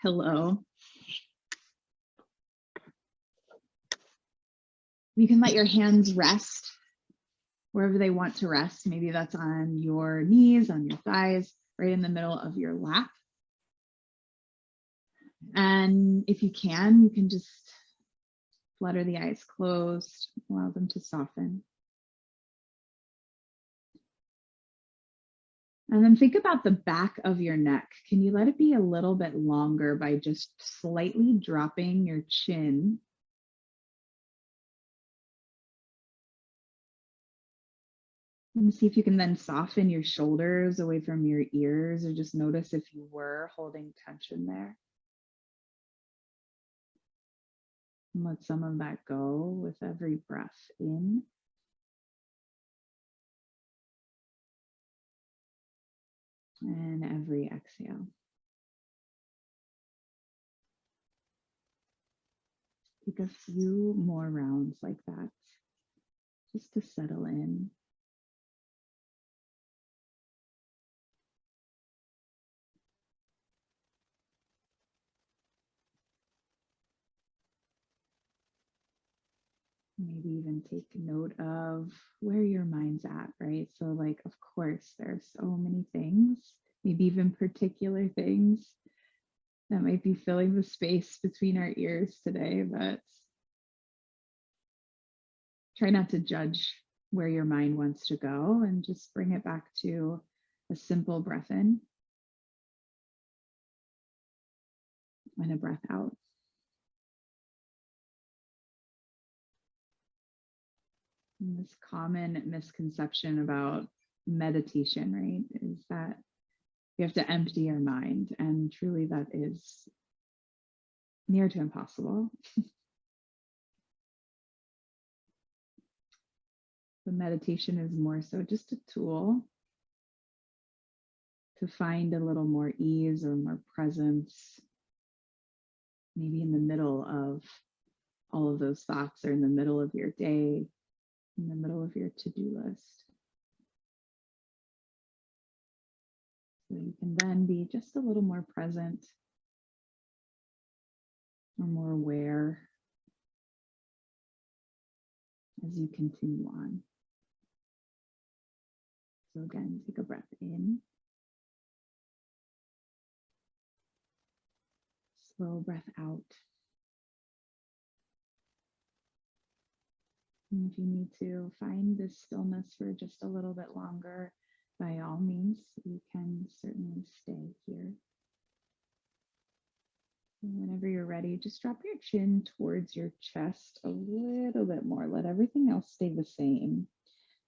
pillow. You can let your hands rest wherever they want to rest. Maybe that's on your knees, on your thighs, right in the middle of your lap. And if you can just flutter the eyes closed, allow them to soften. And then think about the back of your neck. Can you let it be a little bit longer by just slightly dropping your chin? And see if you can then soften your shoulders away from your ears, or just notice if you were holding tension there. And let some of that go with every breath in. And every exhale. Take a few more rounds like that, just to settle in. Maybe even take note of where your mind's at, right? So like, of course, there's so many things, maybe even particular things that might be filling the space between our ears today, but try not to judge where your mind wants to go and just bring it back to a simple breath in and a breath out. And this common misconception about meditation, right, is that you have to empty your mind, and truly that is near to impossible. The meditation is more so just a tool to find a little more ease or more presence, maybe in the middle of all of those thoughts, or in the middle of your day, in the middle of your to-do list. So you can then be just a little more present or more aware as you continue on. So again, take a breath in. Slow breath out. And if you need to find this stillness for just a little bit longer, by all means, you can certainly stay here. And whenever you're ready, just drop your chin towards your chest a little bit more. Let everything else stay the same.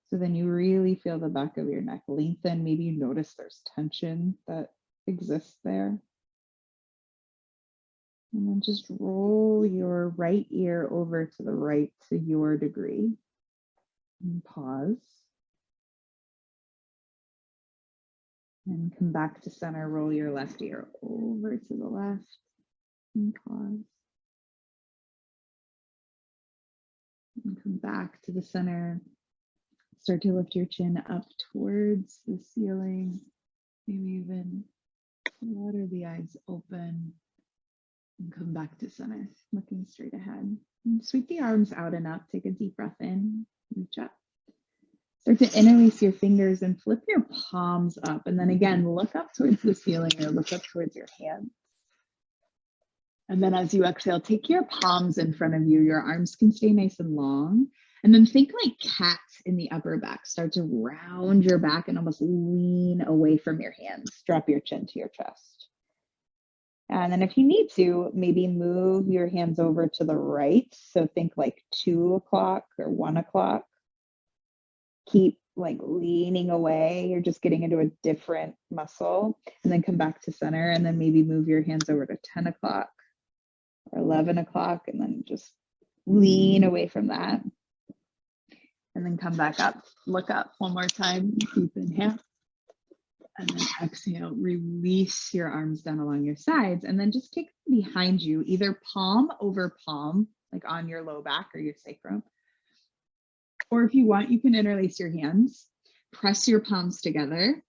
So then you really feel the back of your neck lengthen. Maybe you notice there's tension that exists there. And then just roll your right ear over to the right to your degree. And pause. And come back to center. Roll your left ear over to the left. And pause. And come back to the center. Start to lift your chin up towards the ceiling. Maybe even flutter the eyes open. And come back to center, looking straight ahead. And sweep the arms out and up. Take a deep breath in, reach up. Start to interlace your fingers and flip your palms up. And then again, look up towards the ceiling or look up towards your hands. And then as you exhale, take your palms in front of you. Your arms can stay nice and long. And then think like cats in the upper back. Start to round your back and almost lean away from your hands. Drop your chin to your chest. And then if you need to, maybe move your hands over to the right. So think like 2 o'clock or 1 o'clock. Keep like leaning away. You're just getting into a different muscle. And then come back to center, and then maybe move your hands over to 10 o'clock or 11 o'clock, and then just lean away from that. And then come back up, look up one more time, deep inhale. And then exhale, release your arms down along your sides, and then just take them behind you, either palm over palm, like on your low back or your sacrum. Or if you want, you can interlace your hands, press your palms together,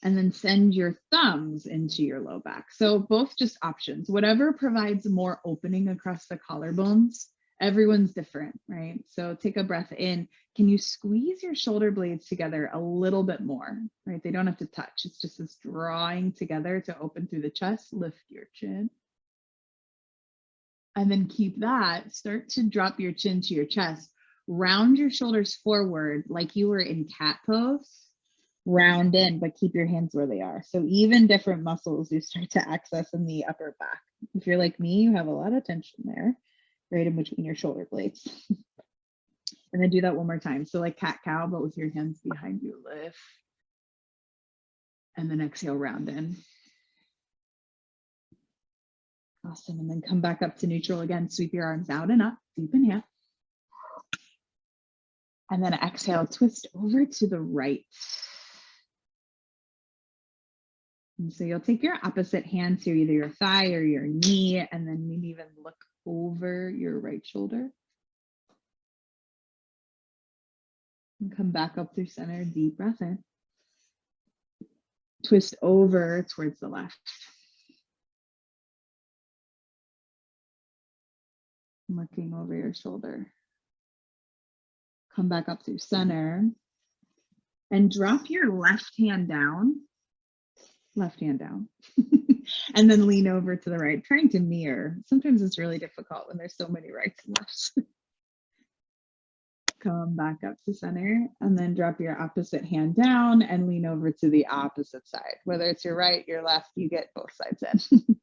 And then send your thumbs into your low back. So both just options, whatever provides more opening across the collarbones. Everyone's different, right? So take a breath in. Can you squeeze your shoulder blades together a little bit more, right? They don't have to touch. It's just this drawing together to open through the chest, lift your chin. And then keep that, start to drop your chin to your chest, round your shoulders forward like you were in cat pose, round in, but keep your hands where they are. So even different muscles you start to access in the upper back. If you're like me, you have a lot of tension there, right in between your shoulder blades. And then do that one more time. So like cat cow, but with your hands behind you, lift. And then exhale, round in. Awesome. And then come back up to neutral again. Sweep your arms out and up, deep inhale. And then exhale, twist over to the right. And so you'll take your opposite hand to either your thigh or your knee, and then maybe even look over your right shoulder. And come back up through center, deep breath in. Twist over towards the left. Looking over your shoulder. Come back up through center and drop your left hand down. Left hand down. And then lean over to the right, trying to mirror. Sometimes it's really difficult when there's so many rights and lefts. Come back up to center and then drop your opposite hand down and lean over to the opposite side. Whether it's your right, your left, you get both sides in.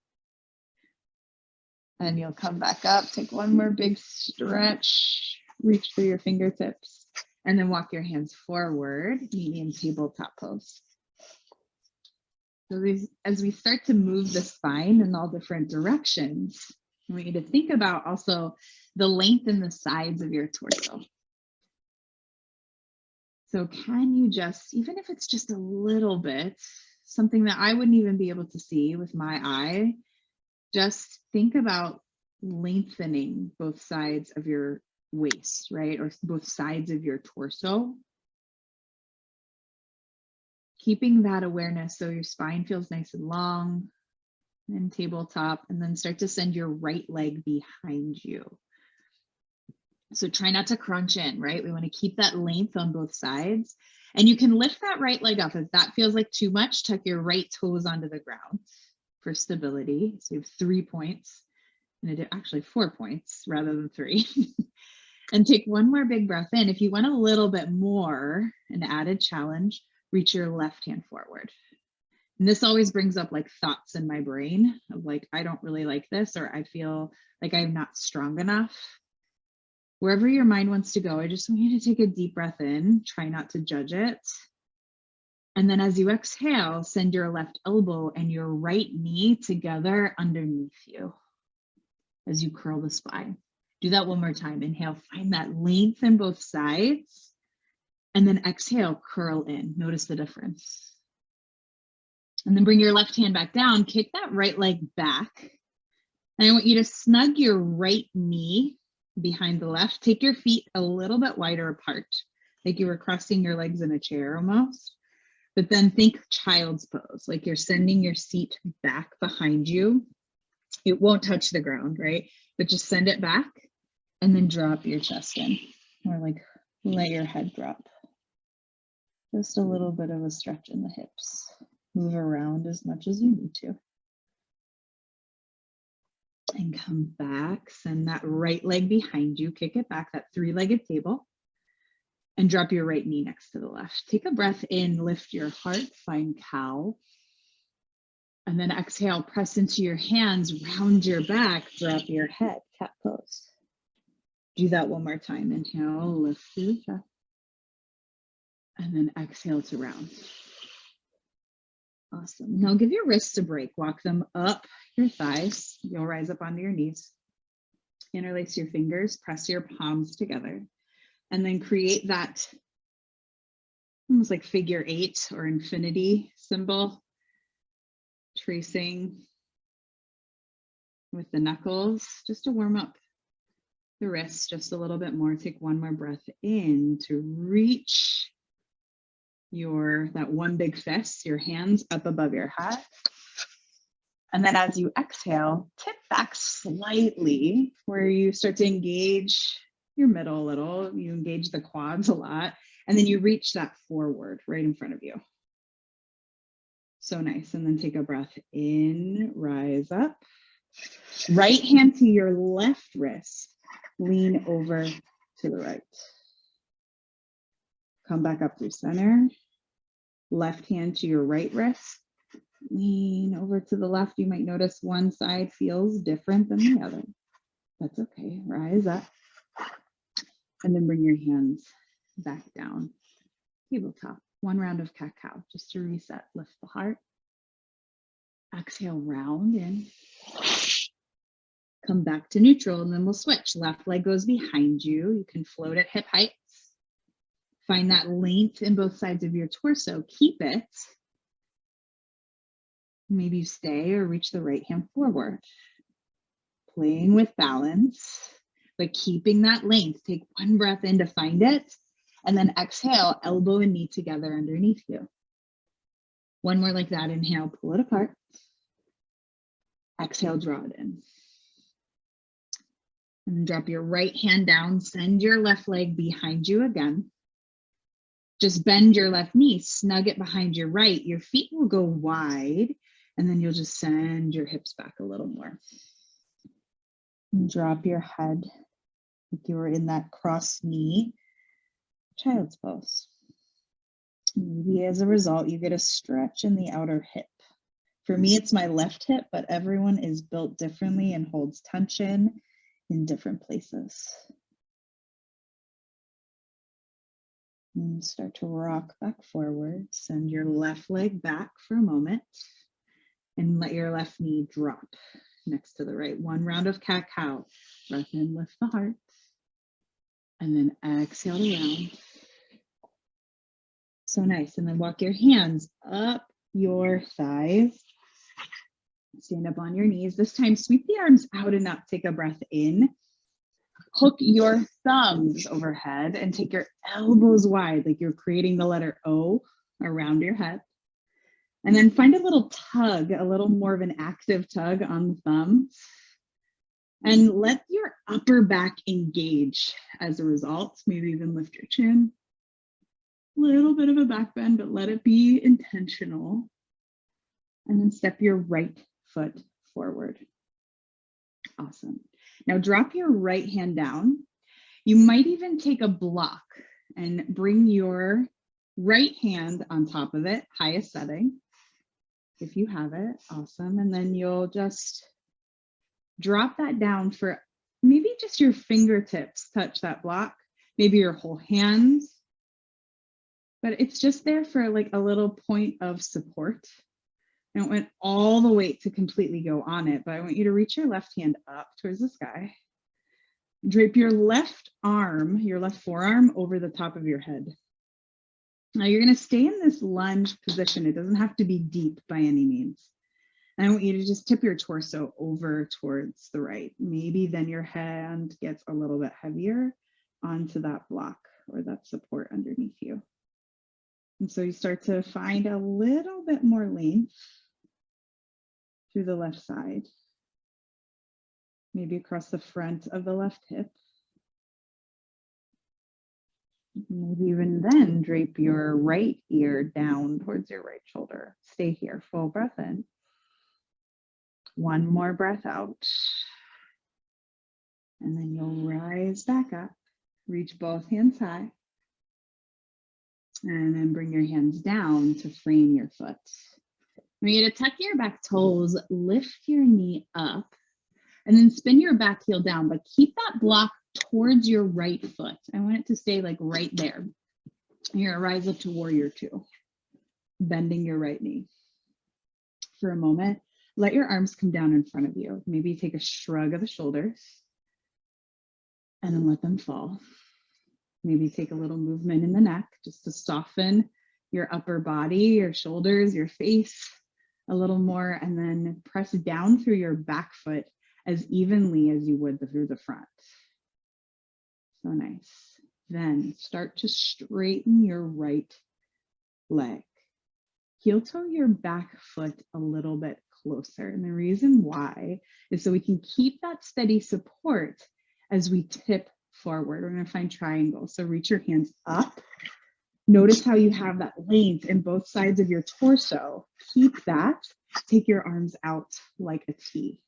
And you'll come back up, take one more big stretch, reach for your fingertips, and then walk your hands forward, medium tabletop pose. So as we start to move the spine in all different directions, I want you to think about also the length and the sides of your torso. So can you just, even if it's just a little bit, something that I wouldn't even be able to see with my eye, just think about lengthening both sides of your waist, right? Or both sides of your torso. Keeping that awareness so your spine feels nice and long and tabletop, and then start to send your right leg behind you. So try not to crunch in, right? We want to keep that length on both sides. And you can lift that right leg up. If that feels like too much, tuck your right toes onto the ground for stability. So you have 3 points, and actually 4 points rather than 3. And take one more big breath in. If you want a little bit more, an added challenge, reach your left hand forward. And this always brings up like thoughts in my brain of like, I don't really like this, or I feel like I'm not strong enough. Wherever your mind wants to go, I just want you to take a deep breath in, try not to judge it. And then as you exhale, send your left elbow and your right knee together underneath you as you curl the spine. Do that one more time. Inhale, find that length in both sides. And then exhale, curl in. Notice the difference. And then bring your left hand back down, kick that right leg back. And I want you to snug your right knee behind the left. Take your feet a little bit wider apart, like you were crossing your legs in a chair almost. But then think child's pose, like you're sending your seat back behind you. It won't touch the ground, right? But just send it back and then drop your chest in, or like let your head drop. Just a little bit of a stretch in the hips. Move around as much as you need to. And come back, send that right leg behind you, kick it back, that three-legged table, and drop your right knee next to the left. Take a breath in, lift your heart, find cow. And then exhale, press into your hands, round your back, drop your head, cat pose. Do that one more time. Inhale, lift through the chest. And then exhale to round. Awesome. Now give your wrists a break. Walk them up your thighs. You'll rise up onto your knees. Interlace your fingers, press your palms together, and then create that almost like figure 8 or infinity symbol, tracing with the knuckles, just to warm up the wrists just a little bit more. Take one more breath in to reach that one big fist, your hands up above your head. And then as you exhale, tip back slightly where you start to engage your middle a little, you engage the quads a lot, and then you reach that forward right in front of you. So nice. And then take a breath in, rise up. Right hand to your left wrist, lean over to the right. Come back up through center. Left hand to your right wrist, lean over to the left. You might notice one side feels different than the other. That's okay. Rise up. And then bring your hands back down. Tabletop. One round of cat-cow just to reset. Lift the heart. Exhale, round in. Come back to neutral, and then we'll switch. Left leg goes behind you. You can float at hip height. Find that length in both sides of your torso. Keep it. Maybe you stay or reach the right hand forward. Playing with balance, but keeping that length. Take one breath in to find it, and then exhale, elbow and knee together underneath you. One more like that. Inhale, pull it apart. Exhale, draw it in. And then drop your right hand down. Send your left leg behind you again. Just bend your left knee, snug it behind your right. Your feet will go wide, and then you'll just send your hips back a little more. And drop your head like you were in that crossed knee, child's pose. Maybe as a result, you get a stretch in the outer hip. For me, it's my left hip, but everyone is built differently and holds tension in different places. And start to rock back forward. Send your left leg back for a moment and let your left knee drop next to the right. One round of cat-cow. Breath in, lift the heart. And then exhale to round. So nice. And then walk your hands up your thighs. Stand up on your knees. This time, sweep the arms out and up. Take a breath in. Hook your thumbs overhead and take your elbows wide, like you're creating the letter O around your head. And then find a little tug, a little more of an active tug on the thumbs. And let your upper back engage as a result. Maybe even lift your chin. A little bit of a back bend, but let it be intentional. And then step your right foot forward. Awesome. Now drop your right hand down. You might even take a block and bring your right hand on top of it, highest setting, if you have it. Awesome. And then you'll just drop that down for maybe just your fingertips touch that block, maybe your whole hands, but it's just there for like a little point of support. I don't want all the weight to completely go on it, but I want you to reach your left hand up towards the sky. Drape your left arm, your left forearm over the top of your head. Now you're going to stay in this lunge position. It doesn't have to be deep by any means. And I want you to just tip your torso over towards the right. Maybe then your hand gets a little bit heavier onto that block or that support underneath you. And so you start to find a little bit more length through the left side, maybe across the front of the left hip. Maybe even then drape your right ear down towards your right shoulder. Stay here, full breath in. One more breath out. And then you'll rise back up, reach both hands high. And then bring your hands down to frame your foot. I want you to tuck your back toes, lift your knee up, and then spin your back heel down, but keep that block towards your right foot. I want it to stay like right there. You're gonna rise up to warrior two, bending your right knee. For a moment, let your arms come down in front of you. Maybe take a shrug of the shoulders and then let them fall. Maybe take a little movement in the neck just to soften your upper body, your shoulders, your face a little more, and then press down through your back foot as evenly as you would through the front. So nice. Then start to straighten your right leg. Heel toe your back foot a little bit closer. And the reason why is so we can keep that steady support as we tip forward. We're going to find triangles. So reach your hands up. Notice how you have that length in both sides of your torso. Keep that. Take your arms out like a T.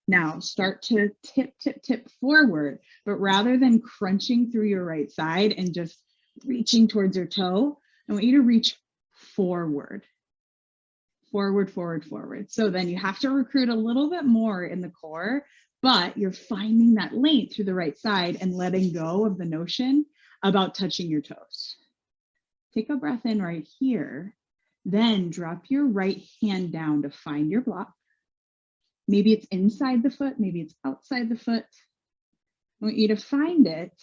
Now start to tip, tip, tip forward, but rather than crunching through your right side and just reaching towards your toe, I want you to reach forward, forward, forward, forward. So then you have to recruit a little bit more in the core, but you're finding that length through the right side and letting go of the notion about touching your toes. Take a breath in right here, then drop your right hand down to find your block. Maybe it's inside the foot, maybe it's outside the foot. I want you to find it,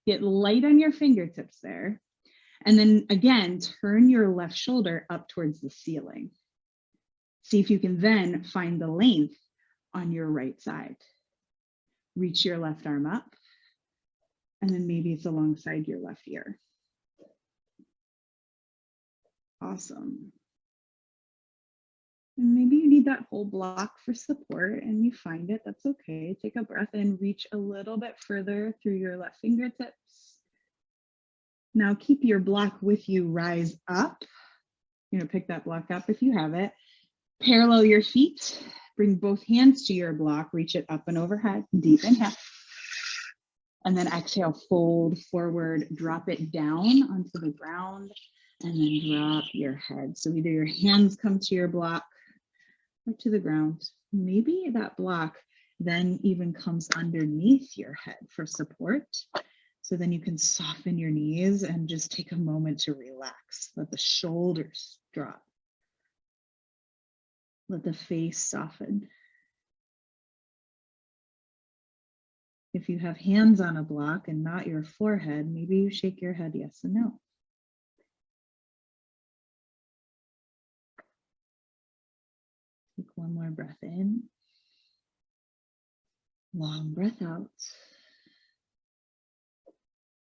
get light on your fingertips there, and then again, turn your left shoulder up towards the ceiling. See if you can then find the length on your right side. Reach your left arm up, and then maybe it's alongside your left ear. Awesome. And maybe you need that whole block for support and you find it, that's okay. Take a breath in, reach a little bit further through your left fingertips. Now keep your block with you, rise up. Pick that block up if you have it. Parallel your feet, bring both hands to your block, reach it up and overhead, deep inhale. And then exhale, fold forward, drop it down onto the ground, and then drop your head. So either your hands come to your block or to the ground. Maybe that block then even comes underneath your head for support. So then you can soften your knees and just take a moment to relax. Let the shoulders drop. Let the face soften. If you have hands on a block and not your forehead, maybe you shake your head yes and no. Take one more breath in. Long breath out.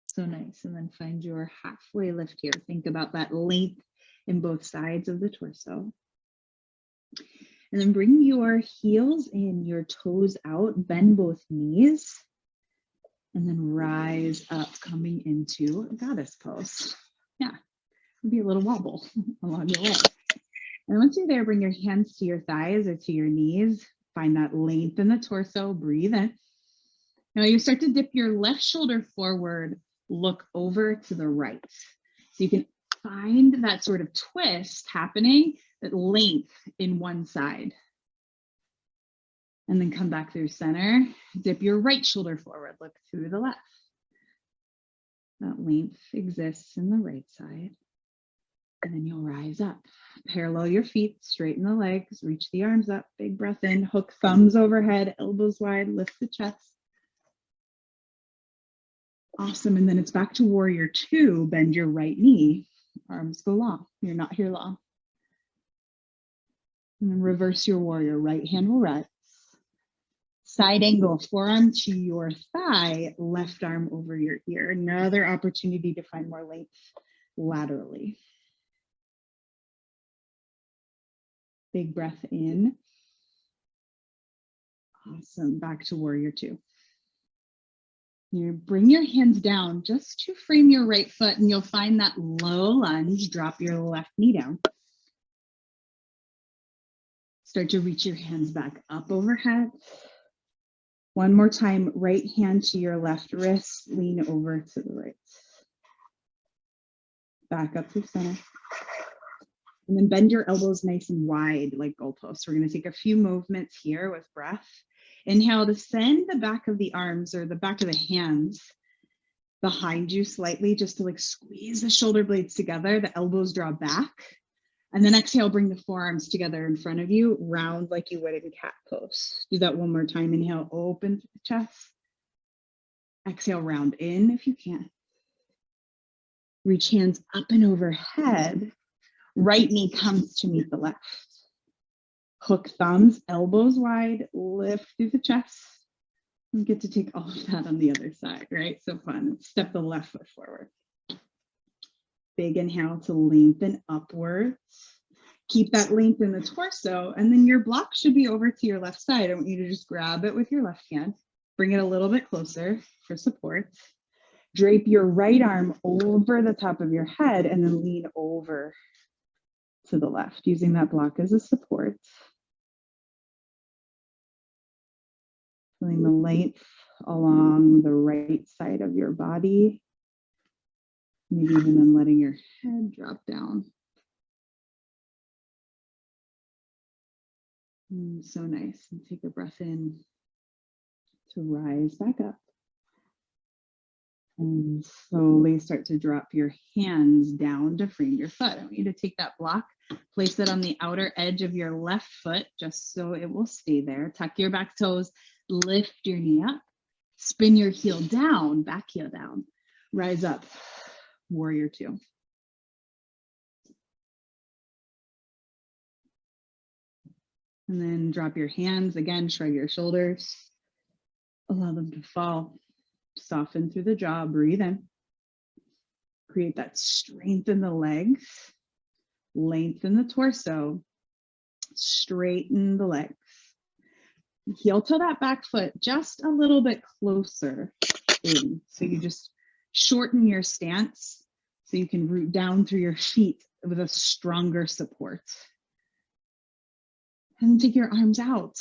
So nice. And then find your halfway lift here. Think about that length in both sides of the torso. And then bring your heels in, your toes out, bend both knees. And then rise up, coming into a goddess pose. Yeah, it'll be a little wobble along the way. And once you're there, bring your hands to your thighs or to your knees. Find that length in the torso, breathe in. Now you start to dip your left shoulder forward, look over to the right. So you can find that sort of twist happening, that length in one side. And then come back through center, dip your right shoulder forward, look through the left. That length exists in the right side. And then you'll rise up. Parallel your feet, straighten the legs, reach the arms up, big breath in, hook thumbs overhead, elbows wide, lift the chest. Awesome, and then it's back to warrior two, bend your right knee, arms go long, you're not here long. And then reverse your warrior, right hand will rise. Side angle, forearm to your thigh, left arm over your ear. Another opportunity to find more length laterally. Big breath in. Awesome, back to warrior two. You bring your hands down just to frame your right foot and you'll find that low lunge, drop your left knee down. Start to reach your hands back up overhead. One more time, right hand to your left wrist, lean over to the right. Back up to center. And then bend your elbows nice and wide like goalposts. We're going to take a few movements here with breath. Inhale to send the back of the arms or the back of the hands behind you slightly, just to like squeeze the shoulder blades together, the elbows draw back. And then exhale, bring the forearms together in front of you, round like you would in cat pose. Do that one more time. Inhale, open the chest. Exhale, round in if you can. Reach hands up and overhead. Right knee comes to meet the left. Hook thumbs, elbows wide, lift through the chest. We get to take all of that on the other side, right? So fun. Step the left foot forward. Big inhale to lengthen upwards. Keep that length in the torso, and then your block should be over to your left side. I want you to just grab it with your left hand, bring it a little bit closer for support. Drape your right arm over the top of your head and then lean over to the left, using that block as a support. Feeling the length along the right side of your body. Maybe even then letting your head drop down. So nice. And take a breath in to rise back up. And slowly start to drop your hands down to frame your foot. I want you to take that block, place it on the outer edge of your left foot, just so it will stay there. Tuck your back toes, lift your knee up, spin your heel down, back heel down, rise up, warrior two. And then drop your hands again, shrug your shoulders, allow them to fall. Soften through the jaw, breathe in. Create that strength in the legs, lengthen the torso, straighten the legs. Heel toe that back foot just a little bit closer in. So you just shorten your stance so you can root down through your feet with a stronger support. And take your arms out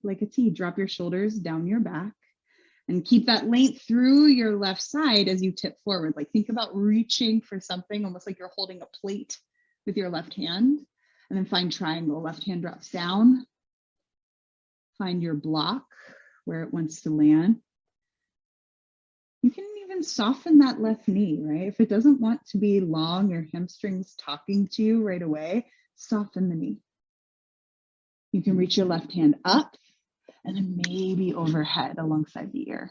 like a T. Drop your shoulders down your back. And keep that length through your left side as you tip forward. Like think about reaching for something, almost like you're holding a plate with your left hand. And then find triangle. Left hand drops down. Find your block where it wants to land. You can even soften that left knee, right? If it doesn't want to be long, your hamstrings talking to you right away, soften the knee. You can reach your left hand up and then maybe overhead alongside the ear.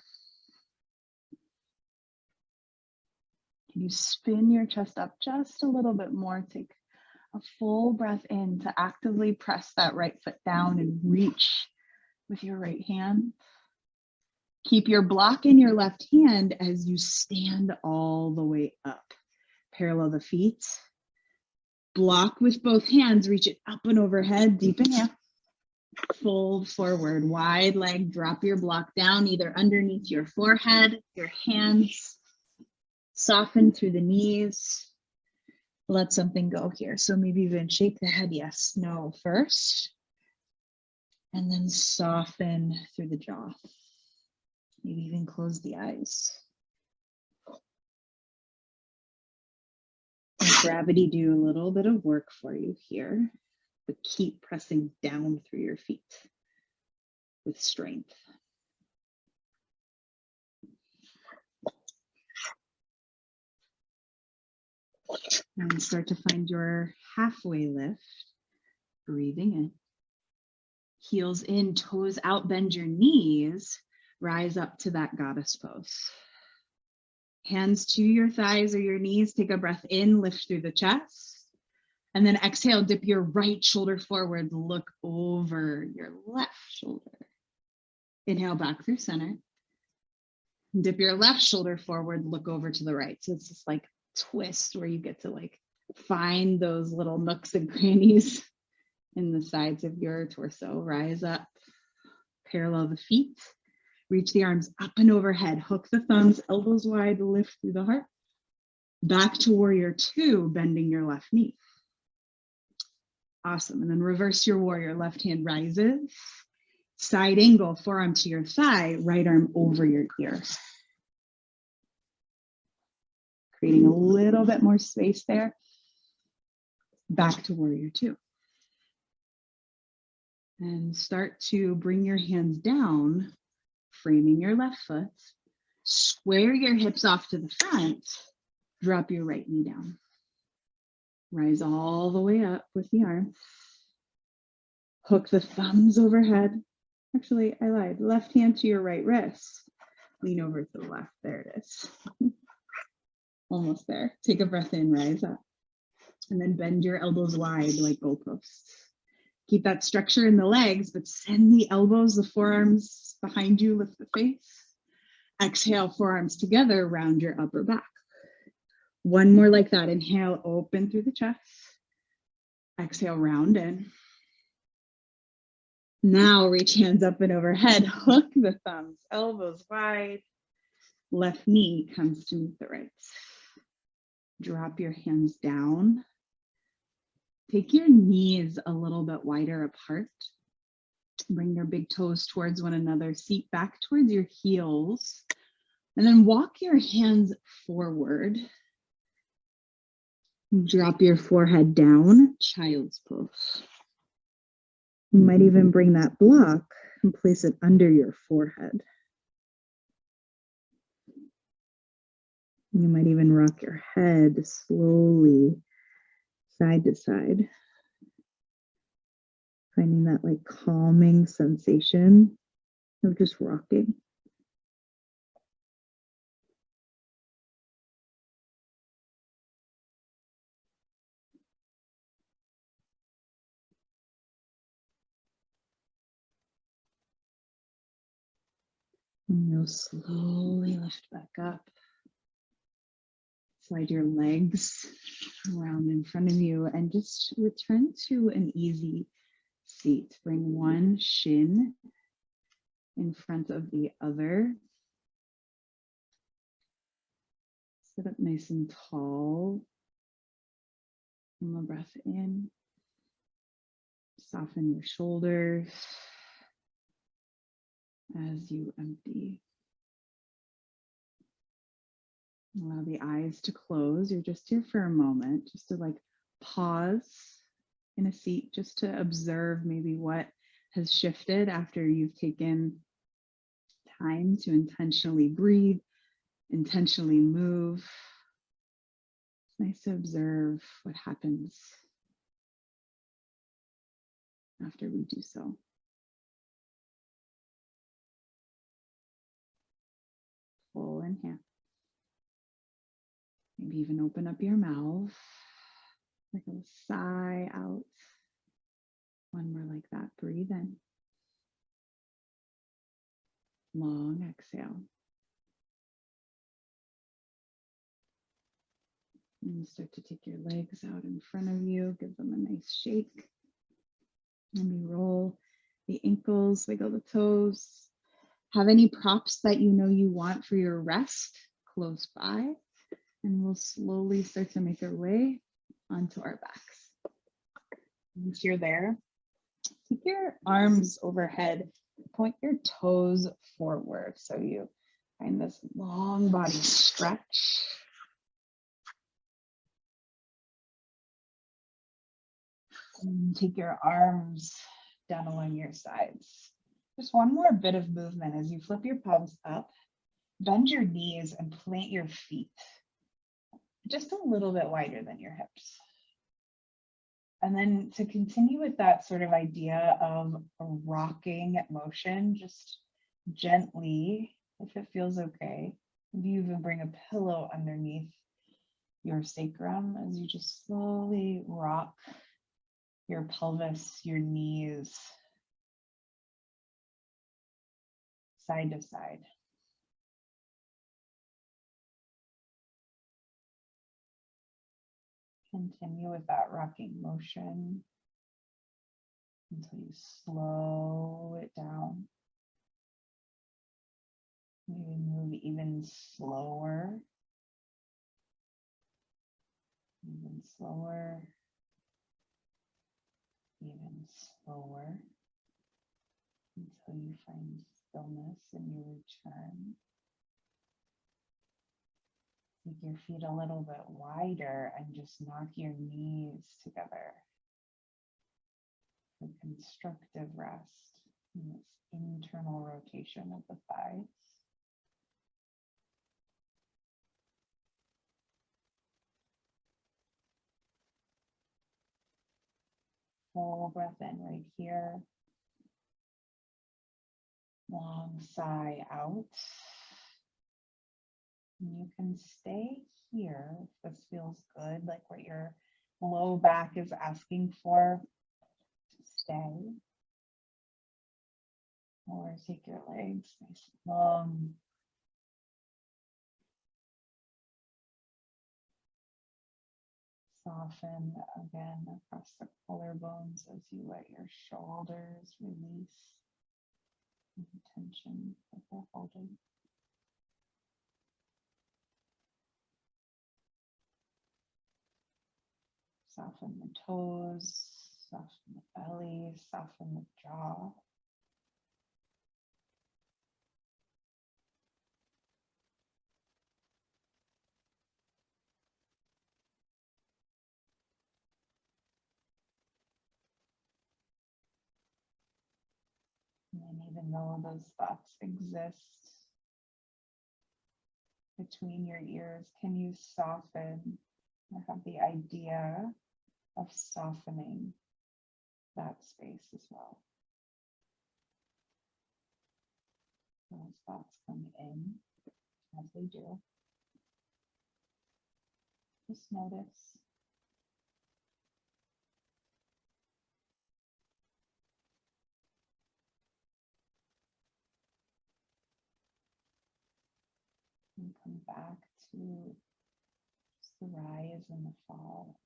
Can you spin your chest up just a little bit more? Take a full breath in to actively press that right foot down and reach with your right hand. Keep your block in your left hand as you stand all the way up. Parallel the feet. Block with both hands, reach it up and overhead, deep inhale. Fold forward, wide leg, drop your block down either underneath your forehead, your hands, soften through the knees. Let something go here. So maybe even shape the head, yes, no first, and then soften through the jaw. Maybe even close the eyes. Let gravity do a little bit of work for you here. But keep pressing down through your feet with strength. And start to find your halfway lift. Breathing in. Heels in, toes out, bend your knees. Rise up to that goddess pose. Hands to your thighs or your knees. Take a breath in, lift through the chest. And then exhale, dip your right shoulder forward, look over your left shoulder. Inhale back through center. Dip your left shoulder forward, look over to the right. So it's this like twist where you get to like find those little nooks and crannies in the sides of your torso. Rise up, parallel the feet, reach the arms up and overhead, hook the thumbs, elbows wide, lift through the heart. Back to warrior two, bending your left knee. Awesome. And then reverse your warrior. Left hand rises. Side angle, forearm to your thigh, right arm over your ear. Creating a little bit more space there. Back to warrior two. And start to bring your hands down, framing your left foot. Square your hips off to the front. Drop your right knee down. Rise all the way up with the arms. Hook the thumbs overhead. Actually, I lied. Left hand to your right wrist. Lean over to the left. There it is. Almost there. Take a breath in, rise up. And then bend your elbows wide like goalposts. Keep that structure in the legs, but send the elbows, the forearms behind you, lift the face. Exhale, forearms together, round your upper back. One more like that. Inhale, open through the chest. Exhale, round in. Now reach hands up and overhead. Hook the thumbs, elbows wide. Left knee comes to meet the right. Drop your hands down. Take your knees a little bit wider apart. Bring your big toes towards one another. Seat back towards your heels. And then walk your hands forward. Drop your forehead down, child's pose. You might even bring that block and place it under your forehead. You might even rock your head slowly side to side, finding that like calming sensation of just rocking. And you'll slowly lift back up. Slide your legs around in front of you and just return to an easy seat. Bring one shin in front of the other. Sit up nice and tall. One more breath in. Soften your shoulders as you empty. Allow the eyes to close. You're just here for a moment, just to like pause in a seat, just to observe maybe what has shifted after you've taken time to intentionally breathe, intentionally move. It's nice to observe what happens after we do so. Full inhale. Maybe even open up your mouth, like a sigh out. One more like that. Breathe in. Long exhale. And start to take your legs out in front of you. Give them a nice shake. Maybe roll the ankles, wiggle the toes. Have any props that you know you want for your rest close by. And we'll slowly start to make our way onto our backs. Once you're there, keep your arms overhead. Point your toes forward so you find this long body stretch. And take your arms down along your sides. Just one more bit of movement as you flip your palms up. Bend your knees and plant your feet just a little bit wider than your hips. And then to continue with that sort of idea of a rocking motion, just gently, if it feels okay, maybe even bring a pillow underneath your sacrum as you just slowly rock your pelvis, your knees, side to side. Continue with that rocking motion until you slow it down. Maybe move even slower. Even slower. Even slower. Until you find stillness and you return. Take your feet a little bit wider and just knock your knees together for constructive rest and this internal rotation of the thighs. Full breath in right here. Long sigh out. And you can stay here if this feels good, like what your low back is asking for. Stay. Or take your legs nice and long. Soften again across the collarbones as you let your shoulders release any tension that they're holding. Soften the toes, soften the belly, soften the jaw. And then even though those thoughts exist between your ears, can you soften or have the idea of softening that space as well? Those thoughts come in as they do. Just notice. And come back to just the rise and the fall.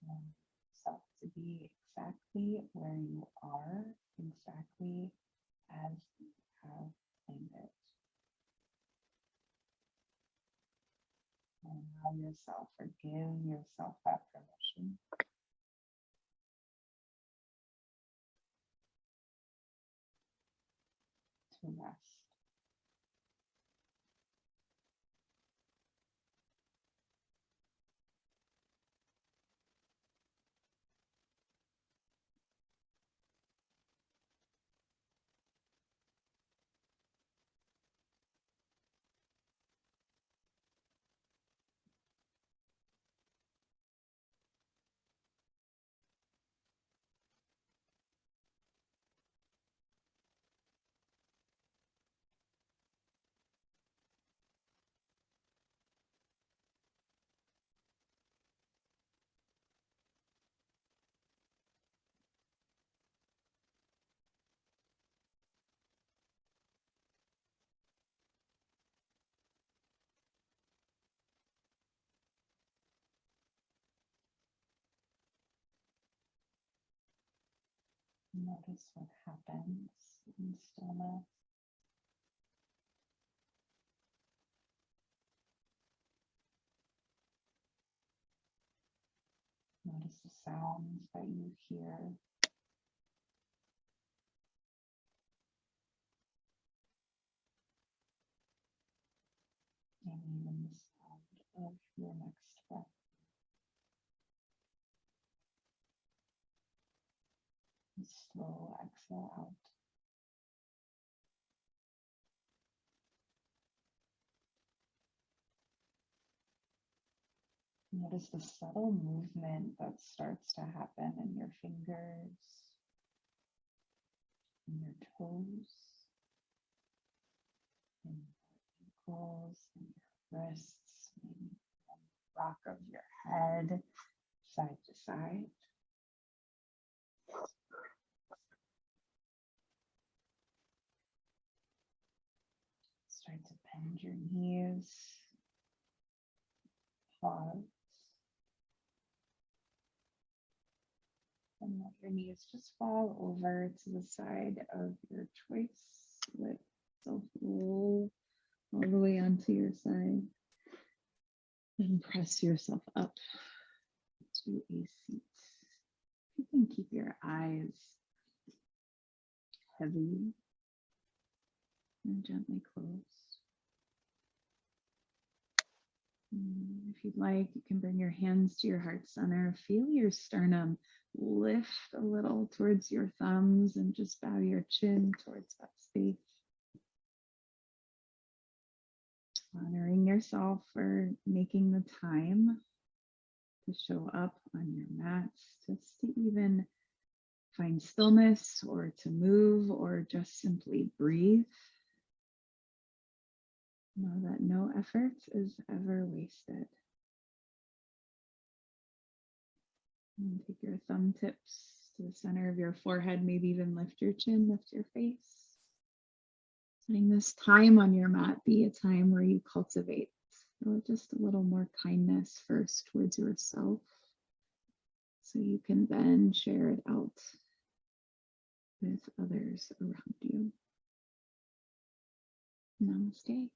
Yourself to be exactly where you are, exactly as you have planned it. Allow yourself or give yourself that permission to rest. Notice what happens in stillness. Notice the sounds that you hear. And even the sound of your next breath. And slow exhale out. Notice the subtle movement that starts to happen in your fingers, in your toes, in your ankles, in your wrists, maybe the rock of your head, side to side. Start to bend your knees, pause, and let your knees just fall over to the side of your choice. Let yourself roll all the way onto your side. And press yourself up to a seat. You can keep your eyes heavy and gently closed. If you'd like, you can bring your hands to your heart center. Feel your sternum lift a little towards your thumbs and just bow your chin towards that space. Honoring yourself for making the time to show up on your mats, just to even find stillness or to move or just simply breathe. Know that no effort is ever wasted. And take your thumb tips to the center of your forehead. Maybe even lift your chin, lift your face. Letting this time on your mat be a time where you cultivate just a little more kindness first towards yourself, so you can then share it out with others around you. Namaste.